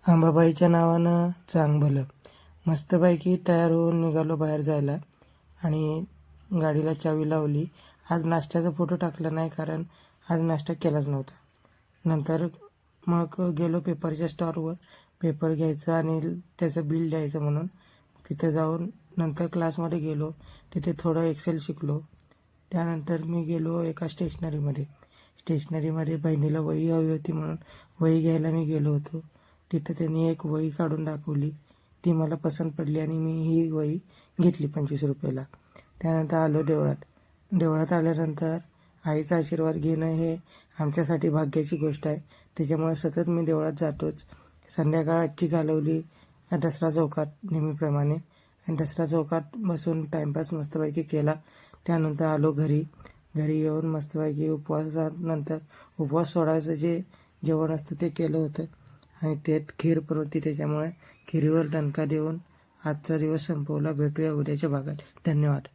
अंबाबाईच्या नावानं चांग भलं. मस्तपैकी तयार होऊन निघालो बाहेर जायला आणि गाडीला चावी लावली. आज नाश्त्याचा फोटो टाकला नाही कारण आज नाश्ता केलाच नव्हता. नंतर मग गेलो पेपरच्या स्टॉरवर पेपर घ्यायचं आणि त्याचं बिल द्यायचं म्हणून. तिथे जाऊन नंतर क्लासमध्ये गेलो. तिथे थोडं एक्सेल शिकलो. त्यानंतर मी गेलो एका स्टेशनरीमध्ये बहिणीला वही हवी होती म्हणून वही घ्यायला मी गेलो होतो. तिथं त्यांनी एक वही काढून दाखवली. ती मला पसंत पडली आणि मी ही वही घेतली 25 रुपयाला. त्यानंतर आलो देवळात आल्यानंतर आईचा आशीर्वाद घेणं हे आमच्यासाठी भाग्याची गोष्ट आहे. त्याच्यामुळे सतत मी देवळात जातोच. संध्याकाळ आजची घालवली दसरा चौकात नेहमीप्रमाणे आणि दसरा चौकात बसून टाईमपास मस्तपैकी केला. त्यानंतर आलो घरी येऊन मस्तपैकी उपवासानंतर उपवास सोडायचं जे जेवण असतं ते केलं होतं आणि त्यात खीर पण होती. त्याच्यामुळे खिरीवर दणका देऊन आजचा दिवस संपवला. भेटूया उद्याच्या भागात. धन्यवाद.